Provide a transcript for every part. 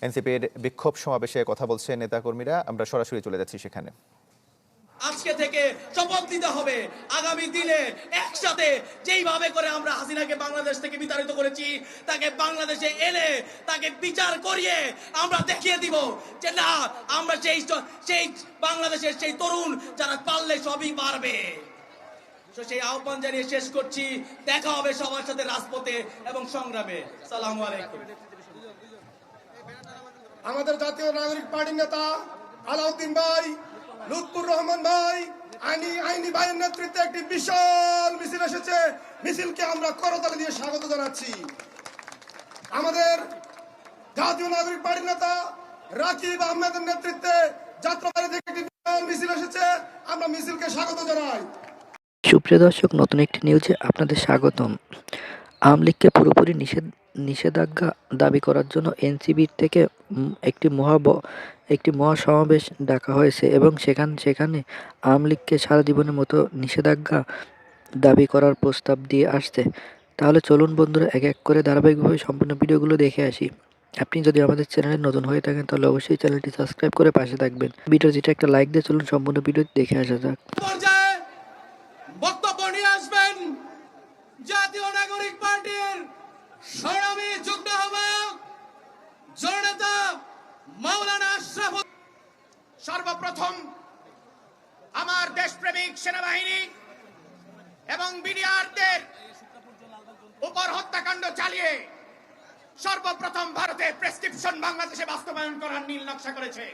এনসিপির বিক্ষোভ সমাবেশে কথা বলছে নেতাকর্মীরা। আমরা সরাসরি চলে যাচ্ছি সেখানে। আজকে থেকে শপথ দিতে হবে আগামী দিনে একসাথে যেইভাবে করে আমরা হাসিনাকে বাংলাদেশ থেকে বিতাড়িত করেছি, তাকে বাংলাদেশে এনে তাকে বিচার করিয়ে আমরা দেখিয়ে দিব যে না, আমরা সেই বাংলাদেশের সেই তরুণ যারা পারলে সবই পারবে। সেই আহ্বান জানিয়ে শেষ করছি। দেখা হবে সবার সাথে রাজপথে এবং সংগ্রামে। সালামু আলাইকুম। আমাদের জাতীয় নাগরিক পার্টির নেতা আলাউদ্দিন ভাই, লুৎফুর রহমান ভাই, আইনি ভাইয়ের নেতৃত্বে একটি বিশাল মিছিল এসেছে। মিছিলকে আমরা করতালি দিয়ে স্বাগত জানাচ্ছি। আমাদের জাতীয় নাগরিক পার্টির নেতা রাকিব আহমেদের নেতৃত্বে যাত্রাবাড়ি থেকে একটি বিশাল মিছিল এসেছে। আমরা মিছিলকে স্বাগত জানাই। সুপ্রিয় দর্শক, নতুন একটি নিউজে আপনাদের স্বাগতম। আওয়ামী লীগকে পুরোপুরি নিষেধাজ্ঞা দাবি করার জন্য এনসিপির থেকে একটি মহাসমাবেশ ডাকা হয়েছে এবং সেখানে আওয়ামী লীগকে সারা জীবনের মতো নিষেধাজ্ঞা দাবি করার প্রস্তাব দিয়ে আসছে। তাহলে চলুন বন্ধুরা, এক এক করে ধারাবাহিকভাবে সম্পূর্ণ ভিডিওগুলো দেখে আসি। আপনি যদি আমাদের চ্যানেলে নতুন হয়ে থাকেন তাহলে অবশ্যই চ্যানেলটি সাবস্ক্রাইব করে পাশে থাকবেন। ভিডিওটিতে একটা লাইক দিয়ে চলুন সম্পূর্ণ ভিডিও দেখে আসা যাক। বক্তব্য নিয়ে আসবেন জাতীয় নাগরিক পার্টির সংগ্রামী যুগ্ম আহ্বায়ক জননেতা মাওলানা আশরাফ। সর্বপ্রথম আমার দেশপ্রেমিক সেনাবাহিনী এবং বিডিআরদের উপর হত্যাকাণ্ড চালিয়ে সর্বপ্রথম ভারতে প্রেসক্রিপশন বাংলাদেশে বাস্তবায়ন করার নীল নকশা করেছে।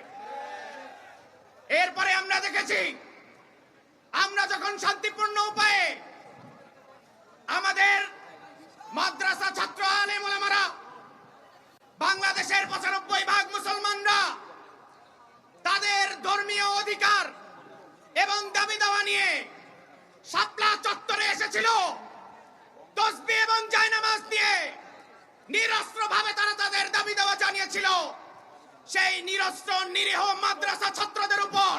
এরপরে আমরা দেখেছি, আমরা যখন শান্তিপূর্ণ উপায়ে আমাদের মাদ্রাসা ছাত্র আলেম ওলামারা, বাংলাদেশের ৯৫% মুসলমানরা তাদের ধর্মীয় অধিকার এবং দাবি দাওয়া নিয়ে শাপলা চত্বরে এসেছিল, তসবিহ এবং জায়নামাজ দিয়ে নিরস্ত্র ভাবে তারা তাদের দাবি দাওয়া জানিয়েছিল। সেই নিরস্ত্র নিরীহ মাদ্রাসা ছাত্রদের উপর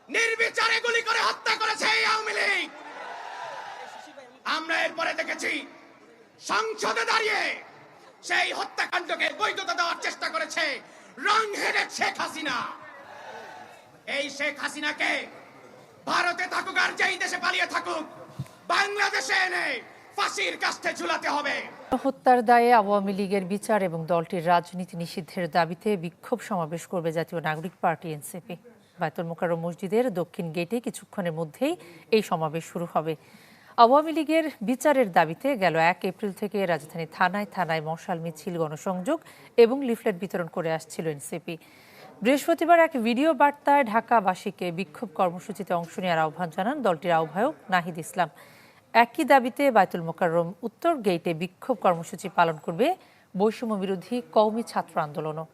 নির্বিচারে গুলি করে হত্যা করেছে এই আওয়ামী লীগ। আমরা এরপরে দেখেছি সংসদে দাঁড়িয়ে সেই হত্যাকাণ্ডকে বৈধতা দেওয়ার চেষ্টা করেছে রং হেডেড শেখ হাসিনা। এই শেখ হাসিনাকে ভারতে থাকুক আর যেই দেশে পালিয়ে থাকুক, বাংলাদেশে এনে ফাঁসির কাস্টে ঝুলাতে হবে। হত্যার দায়ে আওয়ামী লীগের বিচার এবং দলটির রাজনীতি নিষিদ্ধের দাবিতে বিক্ষোভ সমাবেশ করবে জাতীয় নাগরিক পার্টি এনসিপি। বায়তুল মোকাররম মসজিদের দক্ষিণ গেটে কিছুক্ষণের মধ্যেই এই সমাবেশ শুরু হবে। আওয়ামী লীগের বিচারের দাবিতে গেল ১ এপ্রিল থেকে রাজধানী থানায় থানায় মশাল মিছিল, গণসংযোগ এবং লিফলেট বিতরণ করে আসছিল এনসিপি। বৃহস্পতিবার এক ভিডিও বার্তায় ঢাকাবাসীকে বিক্ষোভ কর্মসূচিতে অংশ নেওয়ার আহ্বান জানান দলটির আহ্বায়ক নাহিদ ইসলাম। একই দাবিতে বায়তুল মোকাররম উত্তর গেটে বিক্ষোভ কর্মসূচি পালন করবে বৈষম্য বিরোধী কওমি ছাত্র আন্দোলনও।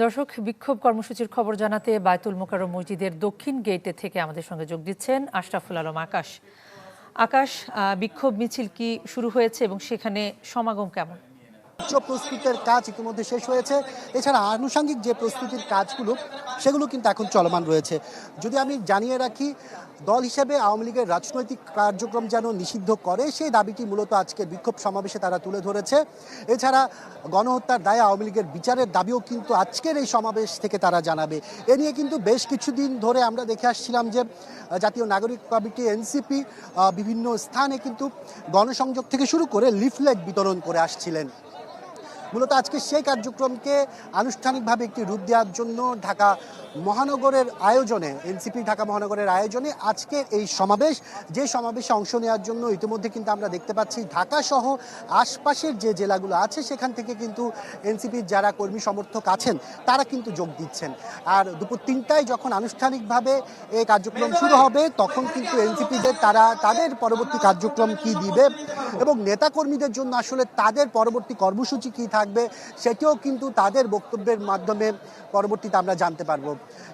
দর্শক, বিক্ষোভ কর্মসূচির খবর জানাতে বায়তুল মোকাররম মসজিদের দক্ষিণ গেটে থেকে আমাদের সঙ্গে যোগ দিচ্ছেন আশরাফুল আলম আকাশ। আকাশ, বিক্ষোভ মিছিল কি শুরু হয়েছে এবং সেখানে সমাগম কেমন? প্রস্তুতের কাজ ইতিমধ্যে শেষ হয়েছে। এছাড়া আনুষঙ্গিক যে প্রস্তুতির কাজগুলো সেগুলো কিন্তু এখন চলমান রয়েছে। যদি আমি জানিয়ে রাখি, দল হিসেবে আওয়ামী লীগের রাজনৈতিক কার্যক্রম যেন নিষিদ্ধ করে সেই দাবিটি মূলত আজকে বিক্ষোভ সমাবেশে তারা তুলে ধরেছে। এছাড়া গণহত্যার দায়ে আওয়ামী লীগের বিচারের দাবিও কিন্তু আজকের এই সমাবেশ থেকে তারা জানাবে। এ নিয়ে কিন্তু বেশ কিছুদিন ধরে আমরা দেখে আসছিলাম যে জাতীয় নাগরিক কমিটি এনসিপি বিভিন্ন স্থানে কিন্তু গণসংযোগ থেকে শুরু করে লিফলেট বিতরণ করে আসছিলেন। মূলত আজকে সেই কার্যক্রমকে আনুষ্ঠানিকভাবে একটি রূপ দেওয়ার জন্য ঢাকা মহানগরের আয়োজনে, এনসিপি ঢাকা মহানগরের আয়োজনে আজকের এই সমাবেশ, যে সমাবেশে অংশ নেওয়ার জন্য ইতিমধ্যে কিন্তু আমরা দেখতে পাচ্ছি ঢাকা সহ আশপাশের যে জেলাগুলো আছে সেখান থেকে কিন্তু এনসিপির যারা কর্মী সমর্থক আছেন তারা কিন্তু যোগ দিচ্ছেন। আর দুপুর ৩টায় যখন আনুষ্ঠানিকভাবে এই কার্যক্রম শুরু হবে তখন কিন্তু এনসিপিদের তারা তাদের পরবর্তী কার্যক্রম কি দিবে এবং নেতাকর্মীদের জন্য আসলে তাদের পরবর্তী কর্মসূচি কি থাকবে সেটিও কিন্তু তাদের বক্তব্যের মাধ্যমে পরবর্তীতে আমরা জানতে পারবো।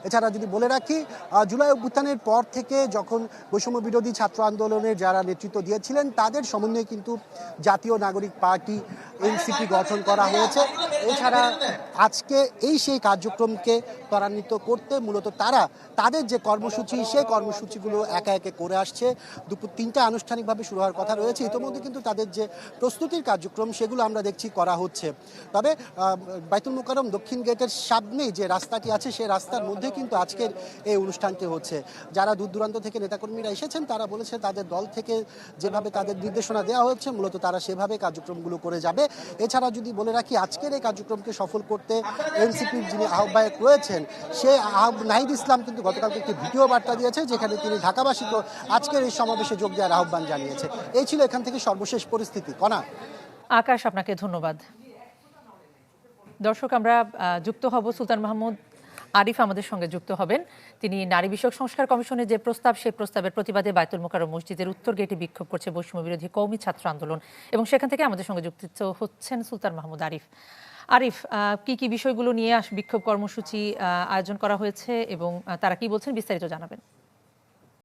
এছাড়া যদি বলে রাখি জুলাই অভ্যুত্থানের পর থেকে যখন বৈষম্য বিরোধী ছাত্র আন্দোলনের যারা নেতৃত্ব দিয়েছিলেন তাদের সমন্বয়ে কিন্তু জাতীয় নাগরিক পার্টি এনসিপি গঠন করা হয়েছে। এছাড়া আজকে সেই কার্যক্রমকে ত্বরান্বিত করতে মূলত তারা তাদের যে কর্মসূচি সেই কর্মসূচিগুলো একে একে করে আসছে। দুপুর 3টায় আনুষ্ঠানিকভাবে শুরু হওয়ার কথা রয়েছে, ইতিমধ্যে কিন্তু তাদের যে প্রস্তুতির কার্যক্রম সেগুলো আমরা দেখছি করা হচ্ছে। তবে বাইতুল মোকাররম দক্ষিণ গেটের সামনেই যে রাস্তাটি আছে সেই রাস্তার মধ্যে কিন্তু আজকের এই অনুষ্ঠানটি হচ্ছে। যারা দূর দূরান্ত থেকে নেতাকর্মীরা এসেছেন তারা বলেছে তাদের দল থেকে যেভাবে তাদের নির্দেশনা দেওয়া হচ্ছে মূলত তারা সেভাবে কার্যক্রমগুলো করে যাবে। এছাড়া যদি বলে রাখি আজকের এই কার্যক্রমকে সফল করতে এনসিপির যিনি আহ্বায়ক রয়েছেন সে নাহিদ ইসলাম কিন্তু গতকালকে একটি ভিডিও বার্তা দিয়েছে যেখানে তিনি ঢাকাবাসীকে আজকের এই সমাবেশে যোগ দেওয়ার আহ্বান জানিয়েছে। এই ছিল এখান থেকে সর্বশেষ পরিস্থিতি। কণা। আকাশ, আপনাকে ধন্যবাদ। দর্শক, আমরা যুক্ত হব, সুলতান মাহমুদ আরিফ আমাদের সঙ্গে যুক্ত হবেন। তিনি নারী বিষয়ক সংস্কার কমিশনের যে প্রস্তাব সেই প্রস্তাবের প্রতিবাদে বাইতুল মোকাররম মসজিদের উত্তর গেটে বিক্ষোভ করছে বৈষম্য বিরোধী কওমি ছাত্র আন্দোলন, এবং সেখান থেকে আমাদের সঙ্গে যুক্ত হচ্ছেন সুলতান মাহমুদ আরিফ। আরিফ, কি কি বিষয়গুলো নিয়ে বিক্ষোভ কর্মসূচি আয়োজন করা হয়েছে এবং তারা কি বলছেন বিস্তারিত জানাবেন।